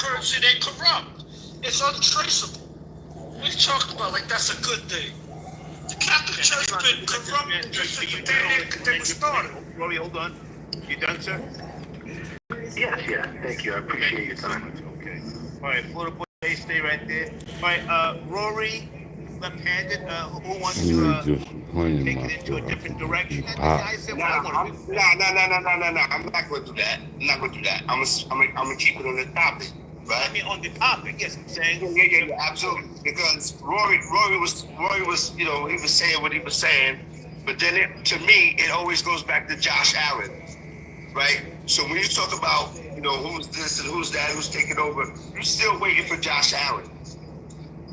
currency, they corrupt. It's untraceable. What are you talking about? Like that's a good thing. The Catholic Church has been corrupted since the day they were started. Rory, hold on. You done, sir? Yes. Thank you. I appreciate your time. Okay. All right, Florida boy, stay right there. All right, Rory, left-handed. Who wants to take it into a different direction? I said, No. I'm not going to do that. I'm gonna keep it on the topic. Right? I mean, on the topic, yes, I'm saying. Yeah, absolutely. Because Rory was, he was saying what he was saying, but then to me, it always goes back to Josh Allen, right? So when you talk about, who's this and who's that, who's taking over, you're still waiting for Josh Allen,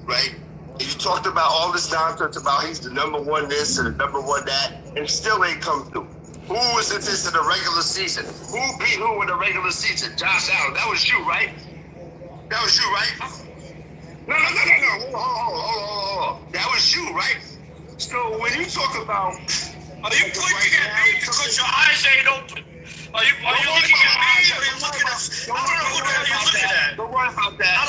right? And you talked about all this nonsense about he's the number one this and the number one that, and still ain't come through. Who was this in the regular season? Who beat who in the regular season? Josh Allen. That was you, right? That was you, right? No. Hold. That was you, right? So when you talk about... Are you pointing at me because your eyes ain't open? Are you looking at me or are you looking at... I don't know who the hell you're looking at. Don't worry about that.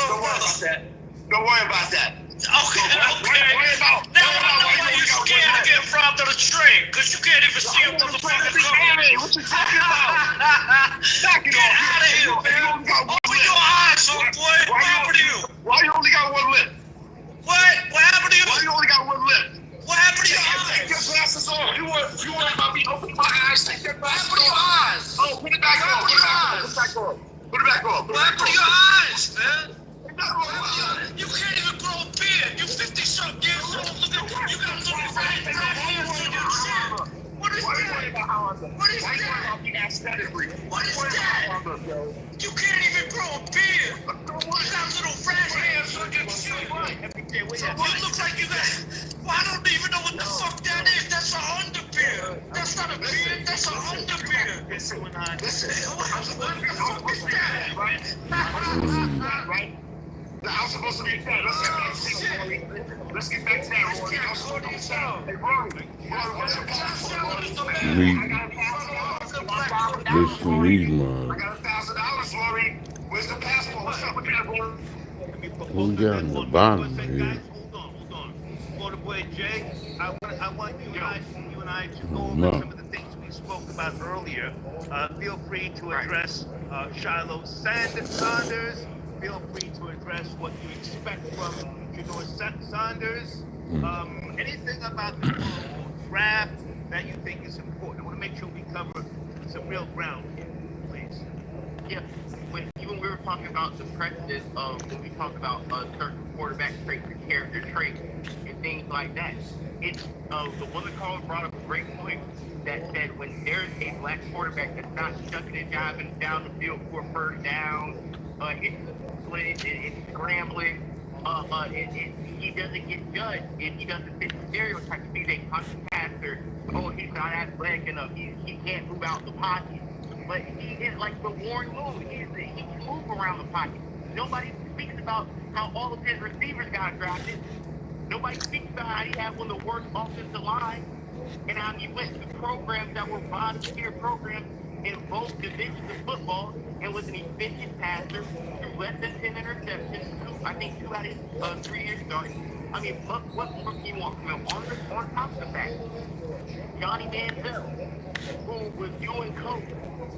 Don't worry about that. Okay. Now I know why you're scared to get robbed of the train, because you can't even see a motherfucker coming. What you talking about? Get out of here, man. Open your eyes, homeboy. What happened to you? Why you only got one lip? What? What happened to you? Why you only got one lip? What happened to your eyes? Take your glasses off. You want about me opening my eyes? Take your glasses off. What happened to your eyes? Oh, put it back on. Put it back on. What happened to your eyes, man? You can't even grow a beard. You 50-something years old. Look at you. Got little red hairs on your chin. What is that? What is that? You can't even grow a beard. You got little red hairs on your chin. You look like you got... Well, I don't even know what the fuck that is. That's an underbeard. That's not a beard. That's an underbeard. Listen. What is that? Right? I'm supposed to be fed. Let's get back to that, Rory. I'm supposed to be fed. Hey, Rory, what's your passport? Listen, read mine. I got $1,000, Rory. Where's the passport? What's up with that, Rory? Who got in the bottom here? Hold on. Florida boy Jay, I want you and I to go over some of the things we spoke about earlier. Feel free to address Shiloh Saunders. Feel free to address what you expect from Janor Saunders. Anything about the draft that you think is important. I want to make sure we cover some real ground here, please. Yeah, when we were talking about the precedent of when we talk about certain quarterback traits and character traits and things like that, it's the woman caller brought up a great point that said when there's a black quarterback that's not shucking and jiving down the field for a first down, it's scrambling, he doesn't get judged, and he doesn't fit the stereotype. He's a pocket passer. Oh, he's not athletic enough. He can't move out the pocket. But he is like the Warren Moon. He can move around the pocket. Nobody speaks about how all of his receivers got drafted. Nobody speaks about how he had one of the worst offensive lines, and how he went to programs that were bottom-tier programs in both divisions of football, and was an efficient passer, threw less than 10 interceptions, I think 2 out of 3 years starting. I mean, what more do you want from him? On top of the fact, Johnny Manziel, who was doing coke,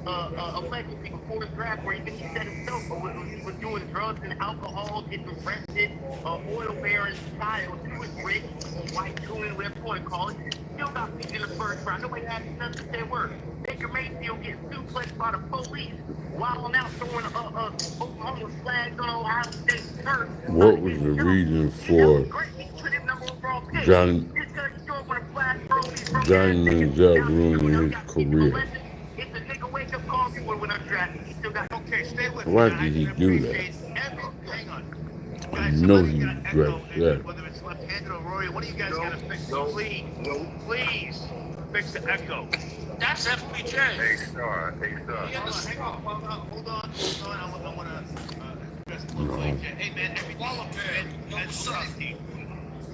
allegedly before the draft, where even he said himself was doing drugs and alcohol, getting arrested, oil barons, child, who was rich, white tooling, whatever you want to call it, still got picked in the first round. Nobody had nothing to say a word. Baker Mayfield gets suplexed by the police while I'm out throwing Oklahoma flags on Ohio State turf. What was the reason for Johnny Manziel ruining his career? Why did he do that? I know he regretted that. Whether it's left-handed or Rory, what do you guys got to fix? Please fix the echo. That's FPJ. Hey, star. Hang on. Hold on. I want to address the hey, man,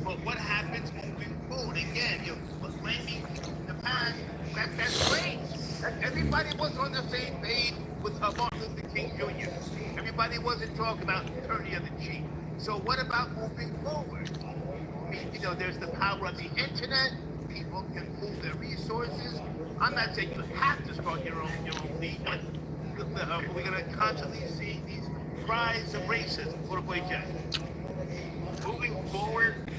but what happens moving forward? Again, you're blaming the past. That's great. Everybody was on the same page with Martin Luther King Jr. everybody wasn't talking about turning the other cheek. So what about moving forward? I mean, you know, there's the power of the internet. People can pool their resources. I'm not saying you have to start your own league, but we're going to constantly see these rise of racism. What a boy, Jack. Moving forward,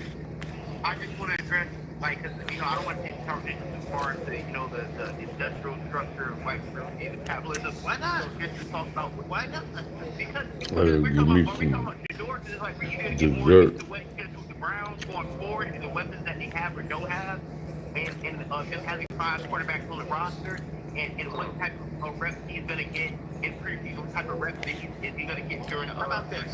I just want to address, like, cause, you know, I don't want to take the conversation as far as the, you know, the industrial structure of white supremacy and capitalism. Why not? So just to talk about why not? Because Well, we're give talking me about the doors is like we're either get more dessert. into the way the Browns going forward and the weapons that they have or don't have, and just having 5 quarterbacks on the roster, and what type of reps he's going to get in preseason, what type of reps that he's going to get during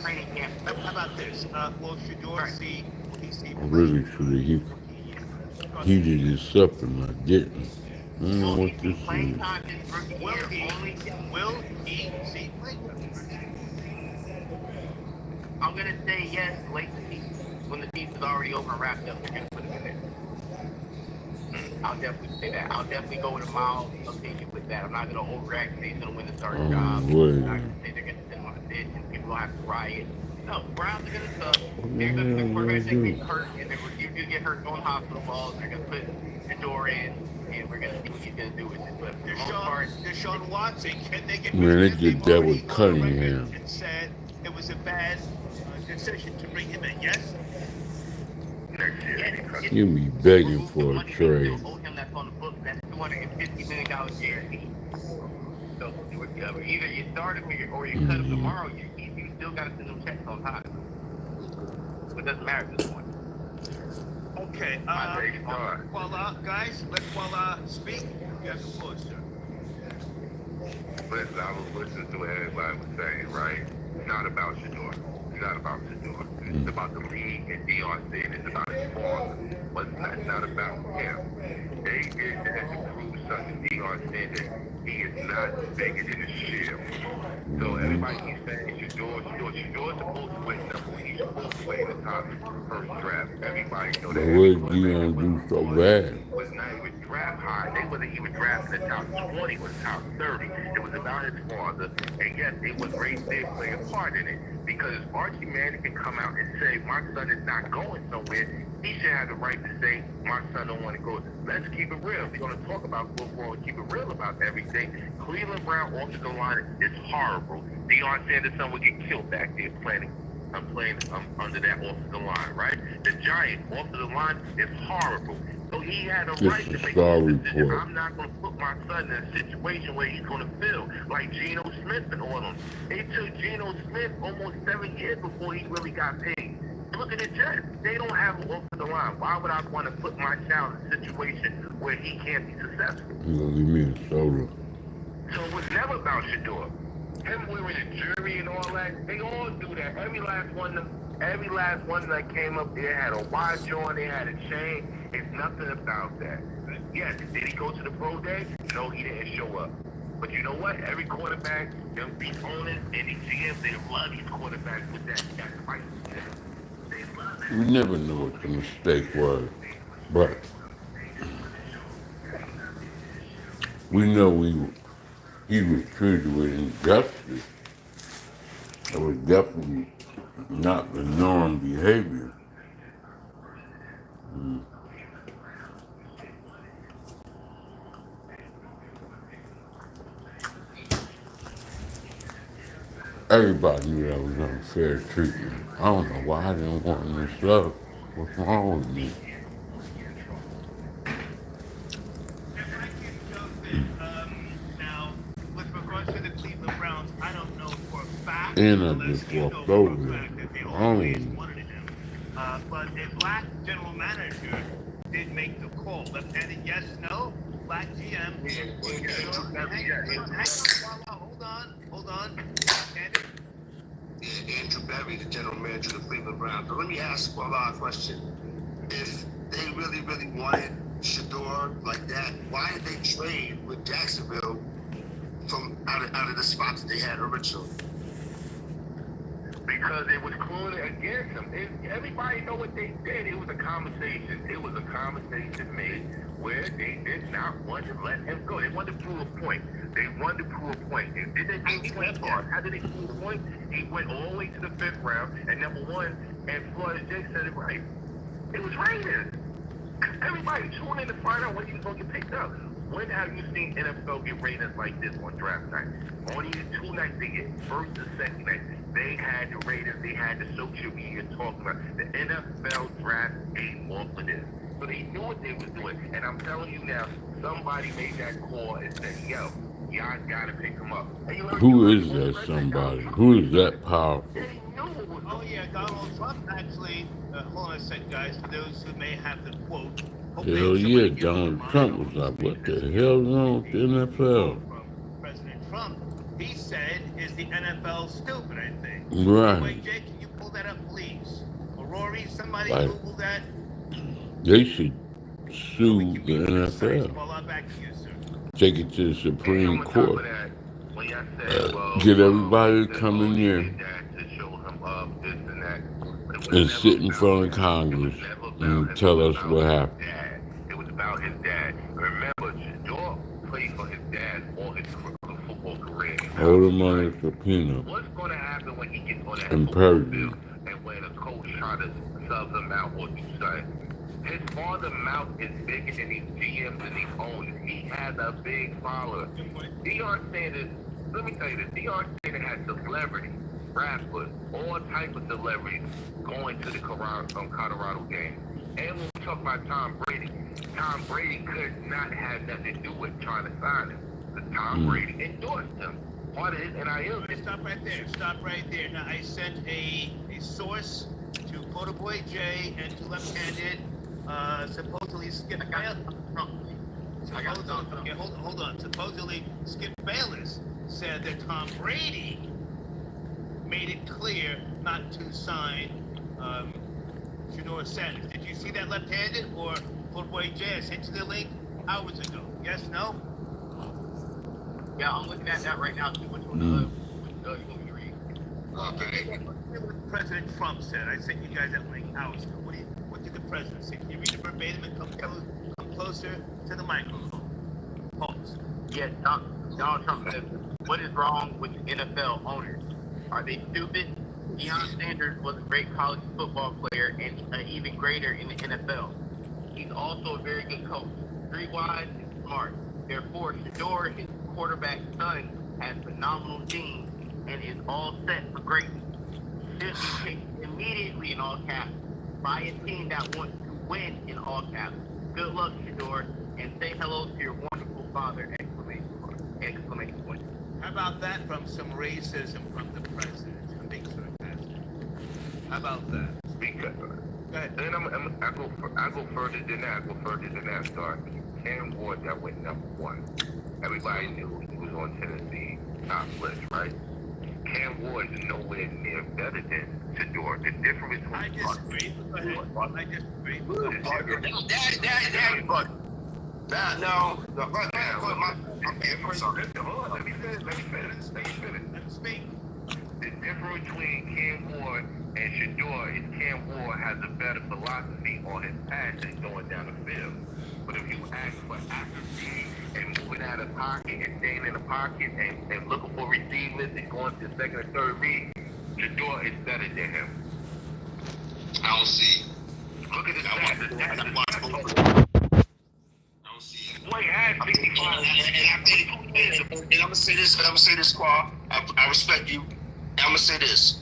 training camp. How about this? Will Shador see? Will he see? I really should have heated this up and I didn't. I don't know what this Playing is. time this rookie Will year he? only. Will he see playing time? I'm going to say yes late in the season. When the season's already over and wrapped up, they're going to put him in there. I'll definitely say that. I'll definitely go with a mild opinion with that. I'm not going to overact. Say he's going to win the starting job. I'm not going to say they're going to send him on a bench and people will have to riot. No, Browns are going to suck. They're going to put quarterbacks that get hurt, and they're going to get hurt on hospital balls. They're going to put the door in, and we're going to see what he's going to do with it. But for the most part, Deshaun Watson, can they get Man, they rid of did him? that Already with on the record Cunningham. and said it was a bad decision to bring him in. Yes. You be begging for a trade. owe him that's on the books. That's $250 million guarantee. So either you start him or you cut him tomorrow. You still got to send them checks on time. So it doesn't matter at this point. Okay. Well, guys, let Walla speak. You have the floor, sir. Listen, I was listening to what everybody was saying, right? It's not about Shador. It's not about Shador. It's about the league and Deion saying it's about his father. But it's not about him. They did that to prove something. Deion said that he is not bigger than a shield. So everybody keeps saying Shador's supposed to win number. He's supposed to win the top first draft. Everybody know that. But what did Deion do so bad? Was not even draft high. They wasn't even drafting the top 20 or the top 30. It was about his father. And yes, it was race did play a part in it. Because if Archie Manning can come out and say, my son is not going somewhere, he should have the right to say, my son don't want to go. Let's keep it real. We're going to talk about football and keep it real about everything. Cleveland Brown offensive line is horrible. Deion Sanders' son would get killed back there playing under that offensive line, right? The Giants offensive line is horrible. So he had a right to make a decision. I'm not going to put my son in a situation where he's going to feel like Geno Smith and all them. It took Geno Smith almost 7 years before he really got paid. Look at the Jets. They don't have an offensive line. Why would I want to put my child in a situation where he can't be successful? You gonna give me a soda? So it was never about Shador. Him wearing a jury and all that, they all do that. Every last one that came up there had a watch on, they had a chain. It's nothing about that. Yes, did he go to the pro day? No, he didn't show up. But you know what? Every quarterback, them beat owners, and these GMs, they love these quarterbacks with that fight. They love it. We never knew what the mistake was, but we know he was treated with injustice. It was definitely not the norm behavior. Everybody knew that was unfair treatment. I don't know why I didn't want this love. What's wrong with me? Now, with regards to the Cleveland Browns, I don't know for a fact, And I unless just you know walked for over a it. fact that they Oh. always wanted him. But a black general manager did make the call. Left-handed, yes, no. Black GM. Hold on. Left-handed. Andrew Berry, the general manager of the Cleveland Browns. But let me ask a question. If they really, really wanted Shador like that, why did they trade with Jacksonville from out of the spots that they had originally? Because because it was cluing against him. Everybody know what they did. It was a conversation. It was a conversation made where they did not want to let him go. They wanted to prove a point. They wanted to prove a point. And did they prove a point? How did they prove a point? He went all the way to the 5th round, and number one, and Florida Jake said it right. It was Raiders. Everybody tuned in to find out when he was going to get picked up. When have you seen NFL get Raiders like this on draft night? Only the 2 nights they get, first and second night. They had the Raiders, they had the social media talking about the NFL draft ain't more for this. So they knew what they was doing. And I'm telling you now, somebody made that call and said, yo, y'all gotta pick him up. Who is that somebody? Who is that powerful? They knew it was Oh yeah, Donald Trump actually. Hold on a second, guys. For those who may have the quote. Hell yeah, Donald Trump was like, what the hell's wrong with the NFL? From President Trump, he said, is the NFL stupid, I think. Right. Wait, Jake, can you pull that up, please? Or Rory, somebody Right. Google that. They should sue the NFL. Well, I'm back to you, sir. Take it to the Supreme Court. When y'all said, well, Get everybody to come in here to show him up, this and that. and sit in front of Congress and tell us what happened. It was about his dad. Remember, Shador played for his dad all his football career. Hold him on a subpoena. What's going to happen when he gets on that And football purge field and when a coach tries to sub him out or do something? His father's mouth is bigger than these GMs and these owners. He has a big follower. Deion Sanders, let me tell you this, Deion Sanders has celebrities, rappers, all types of celebrities going to the Colorado game. And when we talk about Tom Brady could not have nothing to do with trying to sign him. Because Tom Brady endorsed him. Part of his NIL. Stop right there. Stop right there. Now, I sent a source to Koda Boy J and to Left-Handed, supposedly Skip Bayless. Hold on. Supposedly Skip Bayless said that Tom Brady made it clear not to sign Shador Sanders. Did you see that Left-Handed or Koda Boy J? I sent you the link hours ago. Yes, no? Yeah, I'm looking at that right now. See which one you want me to read. Okay. What President Trump said. I sent you guys that link hours ago. What did the president say? Can you read it verbatim and come closer to the microphone? Pause. Yeah, Donald Trump said, what is wrong with the NFL owners? Are they stupid? Deion Sanders was a great college football player and even greater in the NFL. He's also a very good coach. Streetwise and smart. Therefore, Shador, his quarterback son, has phenomenal genes and is all set for greatness. Should be picked immediately in all caps by a team that wants to win in all caps. Good luck, Shador, and say hello to your wonderful father! Exclamation point. How about that from some racism from the president? I'm being sarcastic. How about that? Because, Go ahead. then I go further than that. Sorry. Cam Ward that went number 1. Everybody knew he was on Tennessee top list, right? Cam Ward is nowhere near better than Shador. The difference between I disagree. Go ahead. I disagree. Go ahead. Daddy, but that no. I'm sorry. Hold on, let me finish. Let me finish. Let him speak. The difference between Cam Ward and Shador is Cam Ward has a better philosophy on his passing going down the field. But if you ask for accuracy and moving out of the pocket and staying in the pocket and looking for receivers and going to the second or third read, Shador is better than him. I don't see. Look at the I don't see. Boy had 65. And I'm gonna say this, Squaw. I respect you. And I'm gonna say this.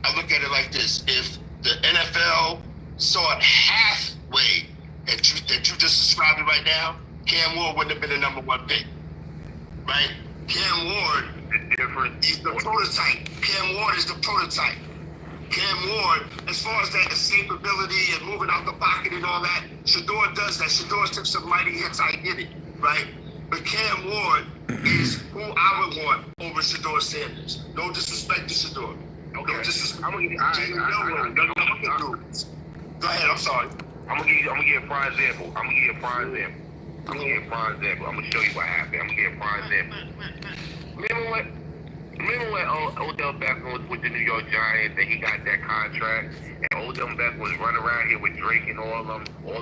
I look at it like this: if the NFL saw it halfway that you just described it right now, Cam Ward wouldn't have been the number 1 pick, right? Cam Ward is the prototype. Cam Ward is the prototype. Cam Ward, as far as that escapability and moving out the pocket and all that, Shador does that. Shador took some mighty hits, I get it, right? But Cam Ward is who I would want over Shador Sanders. No disrespect to Shador. No disrespect. Go ahead, I'm sorry. I'm gonna give you a prime example. I'm gonna show you what happened. I'm gonna give you a prime example. Remember what? Remember when Odell Beckham was with the New York Giants and he got that contract, and Odell Beckham was running around here with Drake and all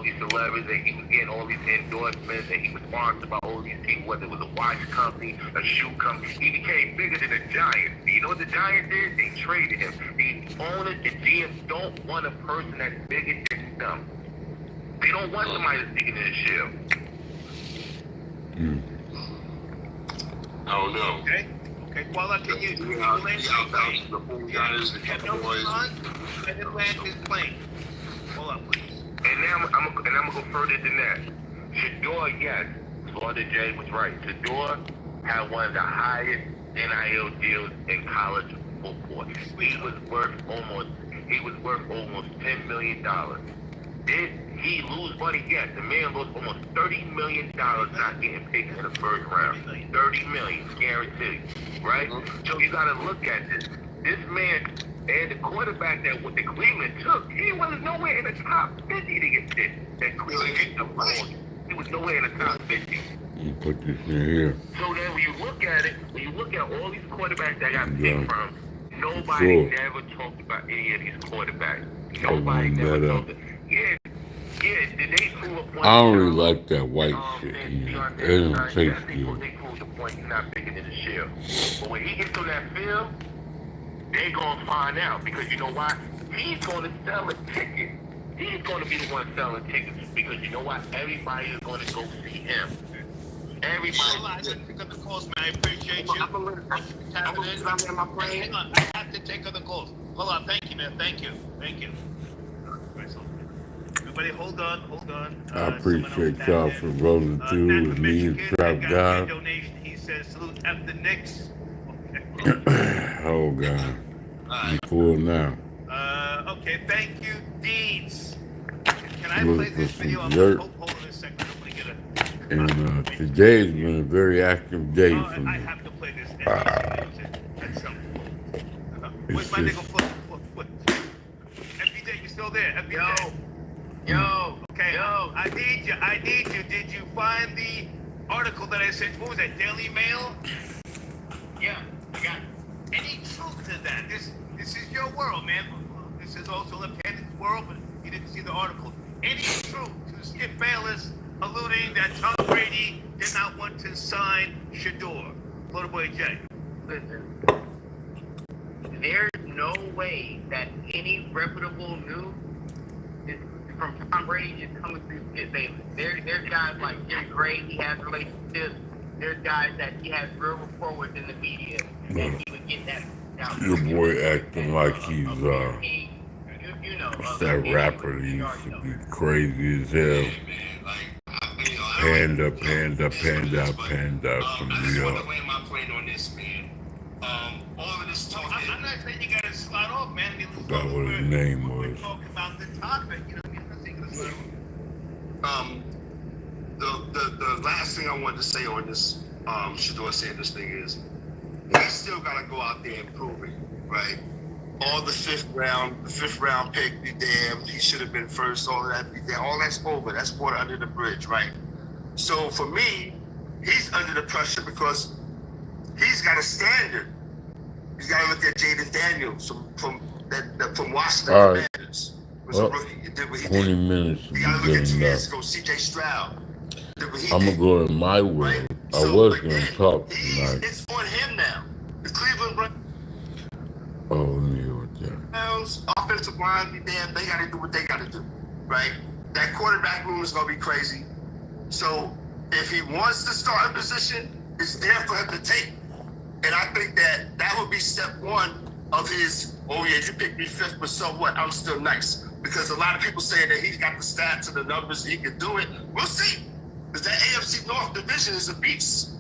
these celebrities, and he was getting all these endorsements, and he was sponsored by all these people, whether it was a watch company, a shoe company. He became bigger than the Giants. You know what the Giants did? They traded him. The owners, the GMs don't want a person that's bigger than them. They don't want somebody that's bigger than the shell. I don't know. Okay. Okay. Well, can you land his plane? Let him land his plane. Hold on, please. And now I'm gonna go further than that. Shador, yes, Florida J was right. Shador had one of the highest NIL deals in college football. He was worth almost $10 million. Did he lose money? Yes. The man lost almost $30 million not getting picked in the first round. $30 million guaranteed, right? So you got to look at this. This man and the quarterback that what the Cleveland took, he was nowhere in the top 50 to get picked. That Cleveland picked the ball. He was nowhere in the top 50. You put this in here. So then when you look at it, when you look at all these quarterbacks that got picked from, nobody never talked about any of these quarterbacks. Nobody never talked about. Yeah, did they prove a point? I don't really like that white shit. It doesn't taste They good. proved the point he's not bigger than the shell. But when he gets on that field, they gonna find out because you know why? He's gonna sell a ticket. He's gonna be the one selling tickets because you know what? Everybody is gonna go see him. Everybody. I didn't pick up the calls, man. I appreciate you. Thank you for tapping in. Hang on, I have to take other calls. Hold on, thank you, man. Thank you. Everybody, hold on. I appreciate y'all for rolling through with me and Trap God. Donation. He says, salute F the Knicks. Oh, God. I'm full now. Okay, thank you, Deeds. Can I Look play this for video? some dirt. Hold on a second. I'm gonna get And today's been a very active day for I me. have to play this. At some point. Where's my nigga Foot? FBJ, you still there? FBJ. Yo. Okay. Yo. I need you. Did you find the article that I sent? What was that? Daily Mail? Yeah, I got it. Any truth to that? This is your world, man. This is also left-handed world, but you didn't see the article. Any truth to Skip Bayless alluding that Tom Brady did not want to sign Shador? Little boy Jay. Listen, there's no way that any reputable news is from Tom Brady is coming through Skip Bayless. There's guys like Jim Gray, he has relationships. There's guys that he has real rapport with in the media, and he would get that out. Your boy acting like he's that rapper that used to be crazy as hell. Panda from New York. My plane on this, man. All of this talking. I'm not saying you gotta slide off, man. Forgot what his name was. We're talking about the topic, you know. The last thing I wanted to say on this Shador Sanders thing is he's still gotta go out there and prove it, right? All the fifth round pick, be damned, he should have been first, all of that, be damned, all that's over. That's water under the bridge, right? So for me, he's under the pressure because he's got a standard. He's got to look at Jaden Daniels from Washington Commanders. Was a rookie. He did what he 20 did. minutes You got to is look at 2 good years enough. ago, C.J. Stroud. Did what he I'm did. going to go in my world. I So, was going to talk tonight. It's on him now. The Cleveland Oh, New York, yeah. Browns, offensive line, be damned, they got to do what they got to do, right? That quarterback room is going to be crazy. So if he wants to start a position, it's there for him to take. And I think that would be step one of his, oh yeah, you picked me fifth, but so what? I'm still nice. Because a lot of people saying that he's got the stats and the numbers, he can do it. We'll see. Because that AFC North division is a beast.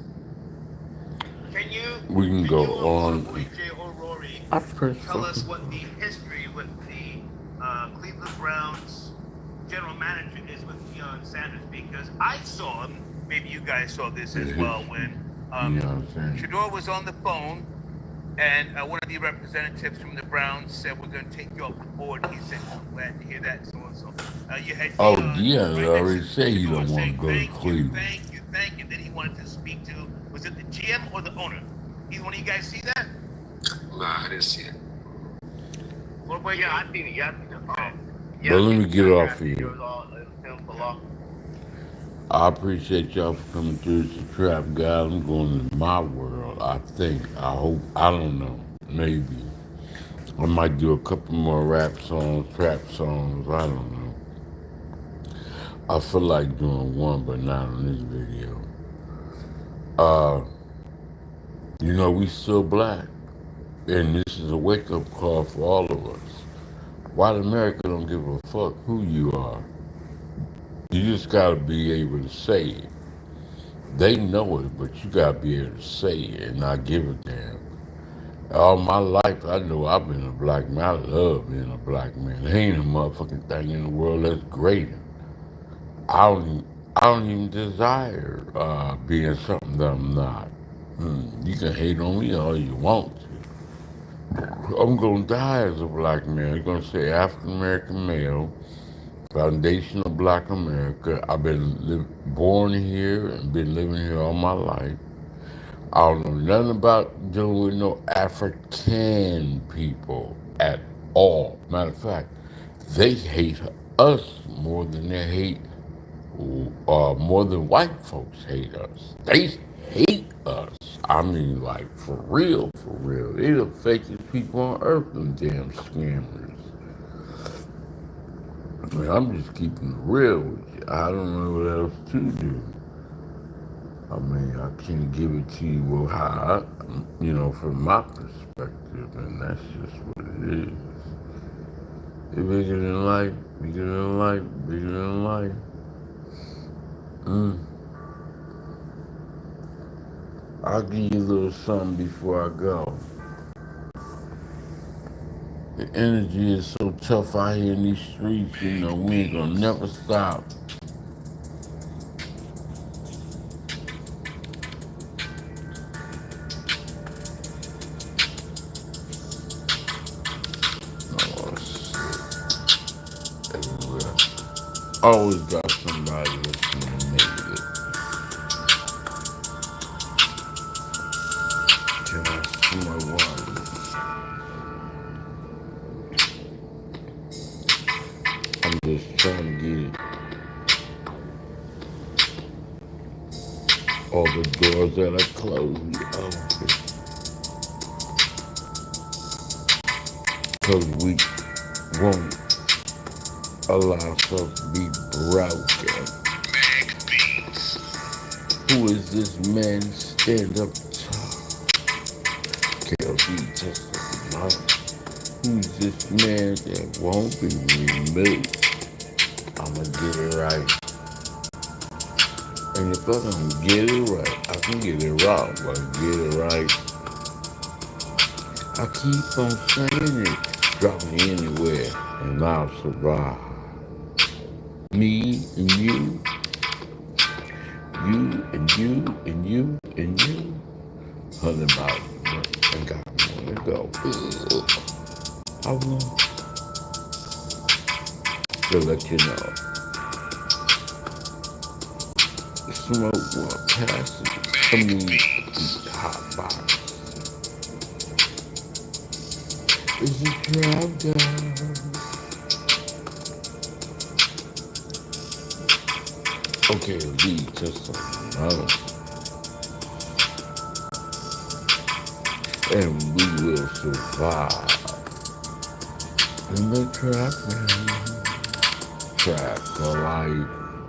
We can go on. Tell us what the history with the Cleveland Browns general manager is with Deion Sanders, because I saw him, maybe you guys saw this as well, when Shador was on the phone and one of the representatives from the Browns said, we're going to take you off the board. He said, I'm glad to hear that, so-and-so. You had Deion right already said he don't want to go to Cleveland. Thank you. Then he wanted to speak to, was it the GM or the owner? Either one of you guys see that? Nah, I didn't see it. What boy, Yeah, I seen it. Yeah, I seen it. But let me get off It here. was all him for law. I appreciate y'all for coming through. It's a trap, guy. I'm going to my world. I think. I hope. I don't know. Maybe. I might do a couple more rap songs, trap songs. I don't know. I feel like doing one, but not on this video. You know, we still black. And this is a wake-up call for all of us. White America don't give a fuck who you are. You just gotta be able to say it. They know it, but you gotta be able to say it and not give a damn. All my life, I know I've been a black man. I love being a black man. There ain't a motherfucking thing in the world that's greater. I don't even desire being something that I'm not. You can hate on me all you want to. I'm gonna die as a black man. I'm gonna say African American male, foundation of Black America. I've been born here and been living here all my life. I don't know nothing about dealing with no African people at all. Matter of fact, they hate us more than they hate, more than white folks hate us. They hate us. I mean, like, for real, for real. They the fakest people on earth, them damn scammers. I mean, I'm just keeping it real with you. I don't know what else to do. I mean, I can't give it to you how from my perspective, and that's just what it is. It's bigger than life, bigger than life, bigger than life. I'll give you a little something before I go. The energy is so tough out here in these streets, we ain't gonna never stop. Oh, shit. Everywhere. Always got somebody listening to make it. Can I see my water? I'm just trying to get all the doors that I closed open. Because we won't allow ourselves to be broken. Who is this man stand up top? KOD testimonies. Who's this man that won't be removed? I'ma get it right. And if I don't get it right, I can get it wrong, but get it right. I keep on saying it. Drop me anywhere and I'll survive. Me and you and you and you and you. 100 miles and got more to go. I want to let you know. Smoke one pass it. Hot box. Is it trap down? Okay, be just something. And we will survive in the trap, man. Trap for life.